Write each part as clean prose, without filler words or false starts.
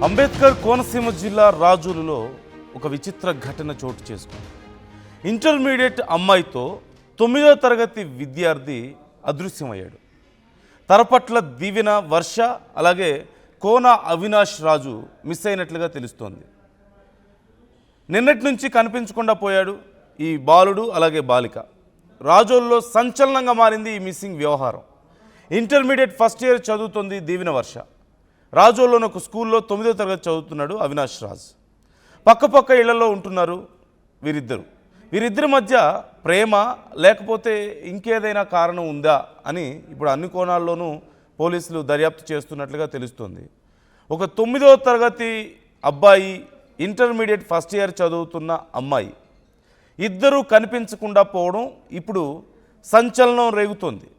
అంబేద్కర్ కోనసీమ జిల్లా రాజూలులో ఒక విచిత్ర ఘటన చోటు చేసుకుంది. ఇంటర్మీడియట్ అమ్మాయితో 9వ తరగతి విద్యార్థి అదృశ్యమయ్యాడు. తరపట్ల దీవెన వర్ష అలాగే కోన అవినాష్ రాజు మిస్ అయినట్లుగా తెలుస్తోంది. నిన్నటి నుంచి కనిపించకుండా పోయాడు ఈ బాలుడు అలాగే బాలిక. రాజోల్లో సంచలనంగా మారింది ఈ మిస్సింగ్ వ్యవహారం. ఇంటర్మీడియట్ ఫస్ట్ ఇయర్ చదువుతోంది దీవెన వర్ష. రాజోల్లోని ఒక స్కూల్లో 9వ తరగతి చదువుతున్నాడు అవినాష్ రాజ్. పక్క ఇళ్లలో ఉంటున్నారు వీరిద్దరి మధ్య ప్రేమ లేకపోతే ఇంకేదైనా కారణం ఉందా అని ఇప్పుడు అన్ని కోణాల్లోనూ పోలీసులు దర్యాప్తు చేస్తున్నట్లుగా తెలుస్తోంది. ఒక 9వ తరగతి అబ్బాయి, ఇంటర్మీడియట్ ఫస్ట్ ఇయర్ చదువుతున్న అమ్మాయి ఇద్దరూ కనిపించకుండా పోవడం ఇప్పుడు సంచలనం రేగుతోంది.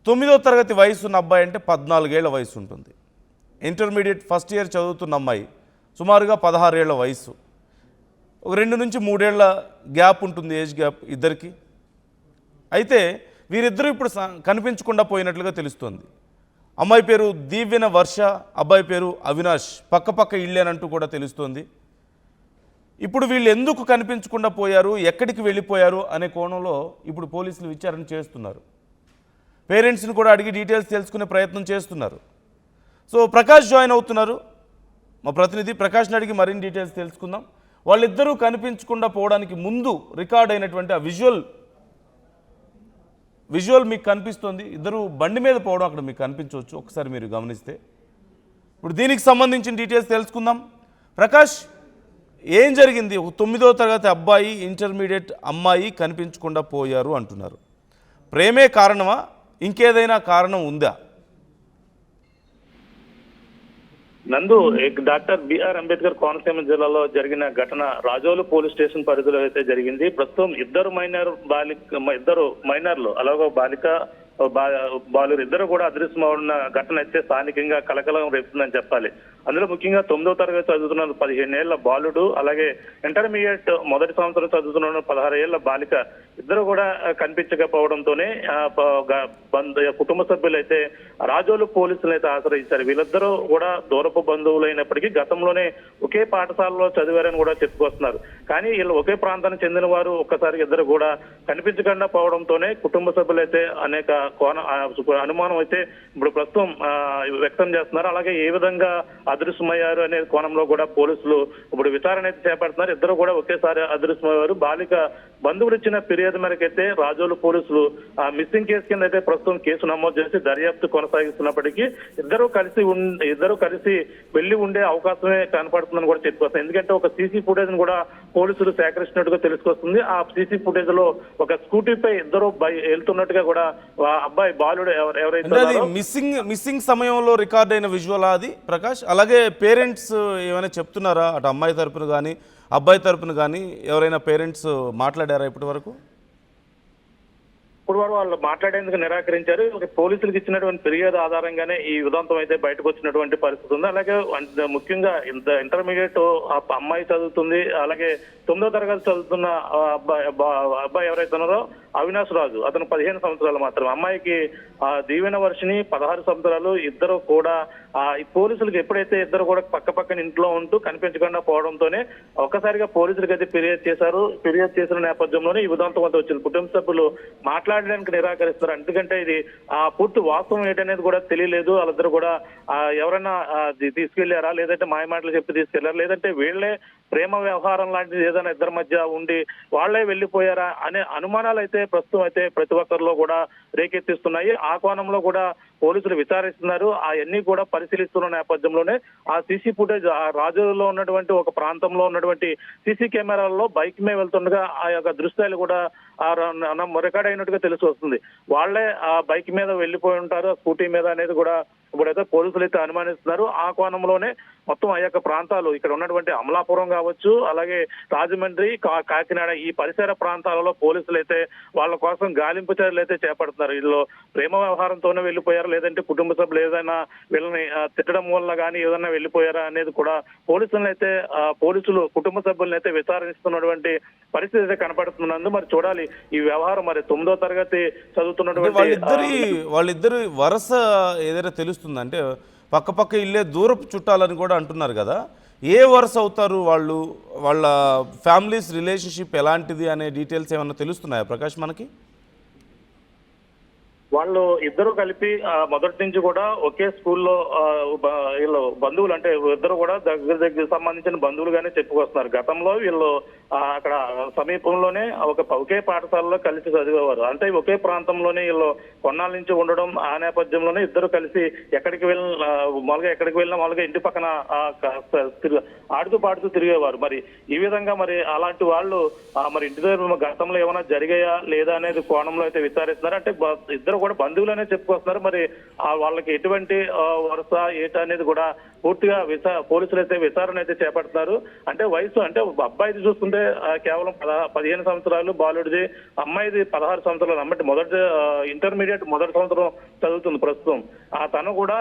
9వ తరగతి వయసున్న అబ్బాయి అంటే 14 ఏళ్ల వయసు ఉంటుంది. ఇంటర్మీడియట్ ఫస్ట్ ఇయర్ చదువుతున్న అమ్మాయి సుమారుగా 16 ఏళ్ల వయసు. ఒక 2 నుంచి 3 ఏళ్ల గ్యాప్ ఉంటుంది, ఏజ్ గ్యాప్ ఇద్దరికి. అయితే వీరిద్దరూ ఇప్పుడు కనిపించకుండా పోయినట్లుగా తెలుస్తోంది. అమ్మాయి పేరు దీవెన వర్ష, అబ్బాయి పేరు అవినాష్. పక్క ఇళ్ళేనంటూ కూడా తెలుస్తోంది. ఇప్పుడు వీళ్ళు ఎందుకు కనిపించకుండా పోయారు, ఎక్కడికి వెళ్ళిపోయారు అనే కోణంలో ఇప్పుడు పోలీసులు విచారణ చేస్తున్నారు. పేరెంట్స్ని కూడా అడిగి డీటెయిల్స్ తెలుసుకునే ప్రయత్నం చేస్తున్నారు. సో ప్రకాష్ జాయిన్ అవుతున్నారు, మా ప్రతినిధి ప్రకాష్ని అడిగి మరిన్ని డీటెయిల్స్ తెలుసుకుందాం. వాళ్ళిద్దరూ కనిపించకుండా పోవడానికి ముందు రికార్డ్ అయినటువంటి ఆ విజువల్ మీకు కనిపిస్తుంది. ఇద్దరు బండి మీద పోవడం అక్కడ మీకు కనిపించవచ్చు, ఒకసారి మీరు గమనిస్తే. ఇప్పుడు దీనికి సంబంధించిన డీటెయిల్స్ తెలుసుకుందాం. ప్రకాష్, ఏం జరిగింది? ఒక 9వ తరగతి అబ్బాయి, ఇంటర్మీడియట్ అమ్మాయి కనిపించకుండా పోయారు అంటున్నారు. ప్రేమే కారణమా, ఇంకేదైనా కారణం ఉందా? నందు, డాక్టర్ బిఆర్ అంబేద్కర్ కోనసీమ జిల్లాలో జరిగిన ఘటన రాజోలు పోలీస్ స్టేషన్ పరిధిలో అయితే జరిగింది. ప్రస్తుతం ఇద్దరు మైనర్లు అలాగే బాలిక బాలురు ఇద్దరు కూడా అదృశ్యమవుతున్న ఘటన అయితే స్థానికంగా కలకలం రేపుతుందని చెప్పాలి. అందులో ముఖ్యంగా 9వ తరగతి చదువుతున్న 15 ఏళ్ల బాలుడు, అలాగే ఇంటర్మీడియట్ మొదటి సంవత్సరం చదువుతున్న 16 ఏళ్ల బాలిక ఇద్దరు కూడా కనిపించకపోవడంతోనే కుటుంబ సభ్యులు అయితే రాజోలు పోలీసులు అయితే ఆశ్రయించారు. వీళ్ళిద్దరూ కూడా దూరపు బంధువులైనప్పటికీ గతంలోనే ఒకే పాఠశాలలో చదివారని కూడా చెప్పుకొస్తున్నారు. కానీ వీళ్ళు ఒకే ప్రాంతానికి చెందిన వారు ఒక్కసారి ఇద్దరు కూడా కనిపించకుండా పోవడంతోనే కుటుంబ సభ్యులు అయితే అనేక అనుమానం అయితే ఇప్పుడు ప్రస్తుతం వ్యక్తం చేస్తున్నారు. అలాగే ఏ విధంగా అదృశ్యమయ్యారు అనే కోణంలో కూడా పోలీసులు ఇప్పుడు విచారణ అయితే చేపడుతున్నారు. ఇద్దరు కూడా ఒకేసారి అదృశ్యమయ్యారు. బాలిక బంధువులు ఇచ్చిన ఫిర్యాదు మేరకైతే రాజోలు పోలీసులు మిస్సింగ్ కేసు కింద అయితే ప్రస్తుతం కేసు నమోదు చేసి దర్యాప్తు కొనసాగిస్తున్నప్పటికీ ఇద్దరు కలిసి వెళ్లి ఉండే అవకాశమే కనపడుతుందని కూడా చెప్పుకొస్తుంది. ఎందుకంటే ఒక సీసీ ఫుటేజ్ ను కూడా పోలీసులు సేకరిస్తున్నట్టుగా తెలుసుకొస్తుంది. ఆ సీసీ ఫుటేజ్ లో ఒక స్కూటీపై ఇద్దరు వెళ్తున్నట్టుగా కూడా అబ్బాయి బాలుడు ఎవరైతే మిస్సింగ్ సమయంలో రికార్డ్ అయిన విజువల్ అది ప్రకాష్. అలాగే పేరెంట్స్ ఏమైనా చెప్తున్నారా, అటు అమ్మాయి తరపున కానీ అబ్బాయి తరపున కానీ ఎవరైనా పేరెంట్స్ మాట్లాడారా ఇప్పటి వరకు? ఇప్పుడు వాళ్ళు మాట్లాడేందుకు నిరాకరించారు. పోలీసులకు ఇచ్చినటువంటి ఫిర్యాదు ఆధారంగానే ఈ ఉదంతం అయితే బయటకు వచ్చినటువంటి పరిస్థితి ఉంది. అలాగే ముఖ్యంగా ఇంటర్మీడియట్ అమ్మాయి చదువుతుంది, అలాగే 9వ తరగతి చదువుతున్న అబ్బాయి ఎవరైతే ఉన్నారో అవినాష్ రాజు, అతను 15 సంవత్సరాలు మాత్రమే. అమ్మాయికి దీవెన వర్షిని 16 సంవత్సరాలు. ఇద్దరు కూడా పోలీసులకు ఎప్పుడైతే ఇద్దరు కూడా పక్కన ఇంట్లో ఉంటూ కనిపించకుండా పోవడంతోనే ఒక్కసారిగా పోలీసులకు అయితే ఫిర్యాదు చేసిన నేపథ్యంలోనే ఈ ఉదంతం అంతా వచ్చింది. కుటుంబ సభ్యులు మాట్లాడడానికి నిరాకరిస్తారు. ఎందుకంటే ఇది పూర్తి వాస్తవం ఏంటనేది కూడా తెలియలేదు. వాళ్ళిద్దరు కూడా ఎవరైనా తీసుకెళ్లారా, లేదంటే మాయమాటలు చెప్పి తీసుకెళ్లారా, లేదంటే వీళ్లే ప్రేమ వ్యవహారం లాంటిది ఏదైనా ఇద్దరి మధ్య ఉండి వాళ్లే వెళ్లిపోయారా అనే అనుమానాలు అయితే ప్రస్తుతం అయితే ప్రతి ఒక్కరిలో కూడా రేకెత్తిస్తున్నాయి. ఆ కోణంలో కూడా పోలీసులు విచారిస్తున్నారు. అవన్నీ కూడా పరిశీలిస్తున్న నేపథ్యంలోనే ఆ సీసీ ఫుటేజ్ ఆ రాజులో ఉన్నటువంటి ఒక ప్రాంతంలో ఉన్నటువంటి సీసీ కెమెరాల్లో బైక్ మీద వెళ్తుండగా ఆ యొక్క దృశ్యాలు కూడా రికార్డ్ అయినట్టుగా తెలిసి వస్తుంది. వాళ్లే ఆ బైక్ మీద వెళ్లిపోయి ఉంటారు, స్కూటీ మీద అనేది కూడా ఇప్పుడైతే పోలీసులు అయితే అనుమానిస్తున్నారు. ఆ కోణంలోనే మొత్తం ఆ యొక్క ప్రాంతాలు ఇక్కడ ఉన్నటువంటి అమలాపురం కావచ్చు, అలాగే రాజమండ్రి, కాకినాడ ఈ పరిసర ప్రాంతాలలో పోలీసులు అయితే వాళ్ళ కోసం గాలింపు చర్యలు అయితే చేపడుతున్నారు. వీళ్ళు ప్రేమ వ్యవహారంతోనే వెళ్లిపోయారు, లేదంటే కుటుంబ సభ్యులు ఏదైనా వీళ్ళని తిట్టడం వల్ల కానీ ఏదైనా వెళ్లిపోయారా అనేది కూడా పోలీసులు కుటుంబ సభ్యులను అయితే విచారిస్తున్నటువంటి పరిస్థితి అయితే కనపడుతున్నందు మరి చూడాలి ఈ వ్యవహారం. మరి 9వ తరగతి చదువుతున్నటువంటి వాళ్ళిద్దరు వరస ఏదైనా తెలుసు తెలుస్తుంది? అంటే పక్క ఇల్లే దూరపు చుట్టాలని కూడా అంటున్నారు కదా, ఏ వరుస అవుతారు వాళ్ళు, వాళ్ళ ఫ్యామిలీస్ రిలేషన్షిప్ ఎలాంటిది అనే డీటెయిల్స్ ఏమైనా తెలుస్తున్నాయా ప్రకాష్ మనకి? వాళ్ళు ఇద్దరు కలిపి మొదటి నుంచి కూడా ఒకే స్కూల్లో వీళ్ళు బంధువులు, అంటే ఇద్దరు కూడా దగ్గర సంబంధించిన బంధువులుగానే చెప్పుకొస్తున్నారు. గతంలో వీళ్ళు అక్కడ సమీపంలోనే ఒకే పాఠశాలలో కలిసి చదివేవారు. అంటే ఒకే ప్రాంతంలోనే వీళ్ళు కొన్నాళ్ళ నుంచి ఉండడం, ఆ నేపథ్యంలోనే ఇద్దరు కలిసి ఎక్కడికి వెళ్ళినా మామూలుగా ఇంటి పక్కన ఆడుతూ పాడుతూ తిరిగేవారు. మరి ఈ విధంగా మరి అలాంటి వాళ్ళు మరి ఇంటి దగ్గర గతంలో ఏమైనా జరిగాయా లేదా అనేది కోణంలో అయితే విచారిస్తున్నారు. అంటే ఇద్దరు కూడా బంధువులనే చెప్పుకొస్తున్నారు. మరి వాళ్ళకి ఎటువంటి వరుస ఏటా అనేది కూడా పూర్తిగా పోలీసులు అయితే విచారణ అయితే చేపడుతున్నారు. అంటే వయసు, అంటే అబ్బాయిది చూస్తుంటే కేవలం 15 సంవత్సరాలు బాలుడిది, అమ్మాయిది 16 సంవత్సరాలు. అంటే ఇంటర్మీడియట్ మొదటి సంవత్సరం చదువుతుంది ప్రస్తుతం. తను కూడా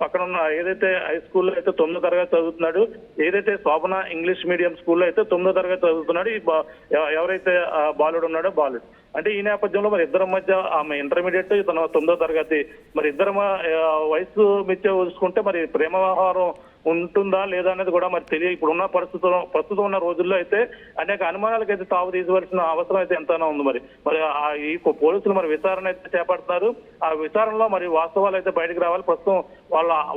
పక్కన ఉన్న ఏదైతే హై స్కూల్లో అయితే 9వ తరగతి చదువుతున్నాడు, ఏదైతే శోభన ఇంగ్లీష్ మీడియం స్కూల్లో అయితే 9వ తరగతి చదువుతున్నాడు ఎవరైతే బాలుడు ఉన్నాడో బాలుడు. అంటే ఈ నేపథ్యంలో మరి ఇద్దరి మధ్య ఆమె ఇంటర్మీడియట్, తన 9వ తరగతి, మరి ఇద్దరు వయసు మిచ్చ చూసుకుంటే మరి ప్రేమ వ్యవహారం ఉంటుందా లేదా అనేది కూడా మరి తెలియదు. ఇప్పుడున్న ప్రస్తుతం ఉన్న రోజుల్లో అయితే అనేక అనుమానాలకు అయితే తావు తీసుకోవాల్సిన అవసరం అయితే ఎంతైనా ఉంది. మరి ఈ పోలీసులు మరి విచారణ అయితే చేపడుతున్నారు. ఆ విచారణలో మరి వాస్తవాలు అయితే బయటకు రావాలి. ప్రస్తుతం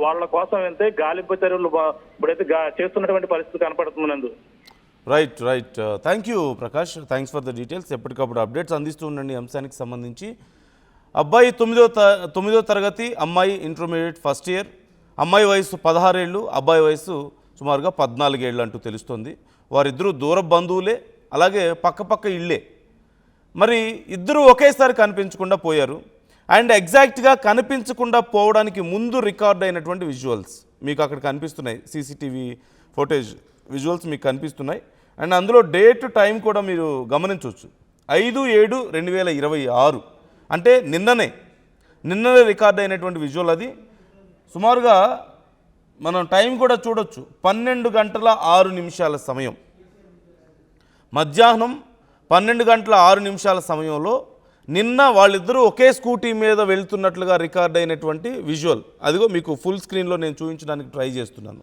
వాళ్ళ కోసం అయితే గాలింపు చర్యలు ఇప్పుడైతే చేస్తున్నటువంటి పరిస్థితి కనపడుతున్నందు. Right. Thank you Prakash, thanks for the details. ఎప్పటికప్పుడు అప్డేట్స్ అందిస్తూ ఉండండి అంశానికి సంబంధించి. అబ్బాయి 9వ తరగతి, అమ్మాయి ఇంటర్మీడియట్ ఫస్ట్ ఇయర్. అమ్మాయి వయసు 16 ఏళ్ళు, అబ్బాయి వయసు సుమారుగా 14 ఏళ్ళు అంటూ తెలుస్తుంది. వారిద్దరూ దూర బంధువులే, అలాగే పక్క ఇళ్ళే. మరి ఇద్దరు ఒకేసారి కనిపించకుండా పోయారు. అండ్ ఎగ్జాక్ట్గా కనిపించకుండా పోవడానికి ముందు రికార్డ్ అయినటువంటి విజువల్స్ మీకు అక్కడ కనిపిస్తున్నాయి. సీసీటీవీ ఫుటేజ్ విజువల్స్ మీకు కనిపిస్తున్నాయి. అండ్ అందులో డేట్ టైం కూడా మీరు గమనించవచ్చు. 5/7/2026 అంటే నిన్ననే రికార్డ్ అయినటువంటి విజువల్ అది. సుమారుగా మనం టైం కూడా చూడొచ్చు, 12:06 సమయం. మధ్యాహ్నం 12:06 సమయంలో నిన్న వాళ్ళిద్దరూ ఒకే స్కూటీ మీద వెళ్తున్నట్లుగా రికార్డ్ అయినటువంటి విజువల్. అదిగో మీకు ఫుల్ స్క్రీన్లో నేను చూపించడానికి ట్రై చేస్తున్నాను.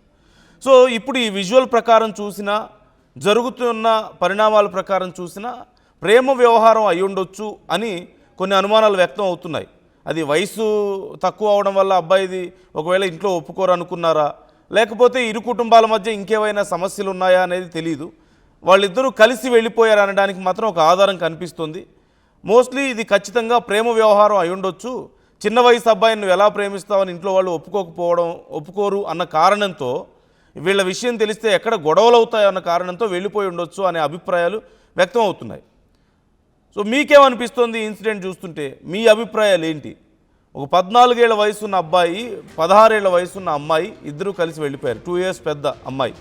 సో ఇప్పుడు ఈ విజువల్ ప్రకారం చూసినా, జరుగుతున్న పరిణామాల ప్రకారం చూసినా ప్రేమ వ్యవహారం అయి ఉండొచ్చు అని కొన్ని అనుమానాలు వ్యక్తం అవుతున్నాయి. అది వయసు తక్కువ అవడం వల్ల అబ్బాయిది ఒకవేళ ఇంట్లో ఒప్పుకోరు అనుకున్నారా, లేకపోతే ఇరు కుటుంబాల మధ్య ఇంకేమైనా సమస్యలు ఉన్నాయా అనేది తెలియదు. వాళ్ళిద్దరూ కలిసి వెళ్ళిపోయారు అనడానికి మాత్రం ఒక ఆధారం కనిపిస్తుంది. మోస్ట్లీ ఇది ఖచ్చితంగా ప్రేమ వ్యవహారం అయి ఉండొచ్చు. చిన్న వయసు అబ్బాయిని నువ్వు ఎలా ప్రేమిస్తావని ఇంట్లో వాళ్ళు ఒప్పుకోరు అన్న కారణంతో, వీళ్ళ విషయం తెలిస్తే ఎక్కడ గొడవలు అవుతాయో అన్న కారణంతో వెళ్ళిపోయి ఉండొచ్చు అనే అభిప్రాయాలు వ్యక్తం అవుతున్నాయి. సో మీకేమనిపిస్తుంది ఇన్సిడెంట్ చూస్తుంటే? మీ అభిప్రాయాలు ఏంటి? ఒక 14 ఏళ్ల వయసున్న అబ్బాయి, 16 ఏళ్ల వయసున్న అమ్మాయి ఇద్దరూ కలిసి వెళ్ళిపోయారు. 2 years పెద్ద అమ్మాయి.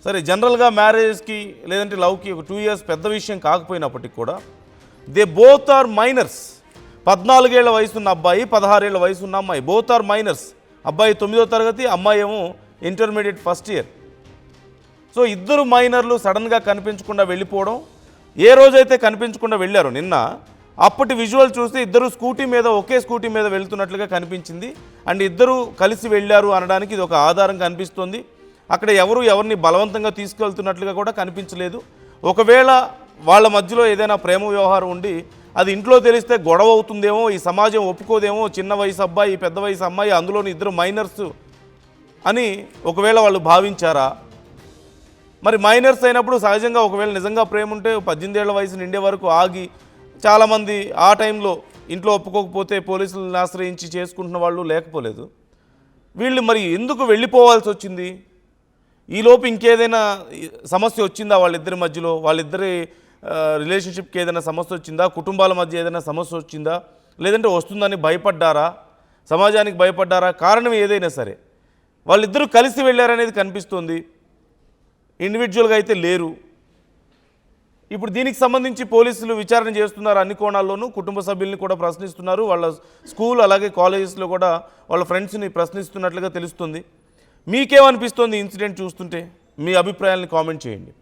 సరే, జనరల్గా మ్యారేజ్కి లేదంటే లవ్కి ఒక 2 years పెద్ద విషయం కాకపోయినప్పటికీ కూడా దే బోత్ ఆర్ మైనర్స్. 14 ఏళ్ల వయసున్న అబ్బాయి, 16 ఏళ్ల వయసున్న అమ్మాయి, బోత్ ఆర్ మైనర్స్. అబ్బాయి 9వ తరగతి, అమ్మాయి ఏమో ఇంటర్మీడియట్ ఫస్ట్ ఇయర్. సో ఇద్దరు మైనర్లు సడన్గా కనిపించకుండా వెళ్ళిపోవడం, ఏ రోజైతే కనిపించకుండా వెళ్ళారో నిన్న, అప్పటి విజువల్ చూస్తే ఇద్దరు ఒకే స్కూటీ మీద వెళ్తున్నట్లుగా కనిపించింది. అండ్ ఇద్దరు కలిసి వెళ్ళారు అనడానికి ఇది ఒక ఆధారం కనిపిస్తుంది. అక్కడ ఎవరిని బలవంతంగా తీసుకెళ్తున్నట్లుగా కూడా కనిపించలేదు. ఒకవేళ వాళ్ళ మధ్యలో ఏదైనా ప్రేమ వ్యవహారం ఉండి అది ఇంట్లో తెలిస్తే గొడవ అవుతుందేమో, ఈ సమాజం ఒప్పుకోదేమో, చిన్న వయసు అబ్బాయి పెద్ద వయసు అమ్మాయి, అందులోని ఇద్దరు మైనర్స్ అని ఒకవేళ వాళ్ళు భావించారా? మరి మైనర్స్ అయినప్పుడు సహజంగా ఒకవేళ నిజంగా ప్రేమ ఉంటే 18 ఏళ్ల వయసు నిండే వరకు ఆగి, చాలామంది ఆ టైంలో ఇంట్లో ఒప్పుకోకపోతే పోలీసులను ఆశ్రయించి చేసుకుంటున్న వాళ్ళు లేకపోలేదు. వీళ్ళు మరి ఎందుకు వెళ్ళిపోవాల్సి వచ్చింది? ఈలోపు ఇంకేదైనా సమస్య వచ్చిందా వాళ్ళిద్దరి మధ్యలో? వాళ్ళిద్దరి రిలేషన్షిప్కి ఏదైనా సమస్య వచ్చిందా? కుటుంబాల మధ్య ఏదైనా సమస్య వచ్చిందా? లేదంటే వస్తుందని భయపడ్డారా? సమాజానికి భయపడ్డారా? కారణం ఏదైనా సరే వాళ్ళిద్దరూ కలిసి వెళ్ళారనేది కనిపిస్తుంది. ఇండివిజువల్గా అయితే లేరు. ఇప్పుడు దీనికి సంబంధించి పోలీసులు విచారణ చేస్తున్నారు అన్ని కోణాల్లోనూ. కుటుంబ సభ్యుల్ని కూడా ప్రశ్నిస్తున్నారు. వాళ్ళ స్కూల్ అలాగే కాలేజెస్లో కూడా వాళ్ళ ఫ్రెండ్స్ని ప్రశ్నిస్తున్నట్లుగా తెలుస్తుంది. మీకేమనిపిస్తుంది ఇన్సిడెంట్ చూస్తుంటే? మీ అభిప్రాయాలను కామెంట్ చేయండి.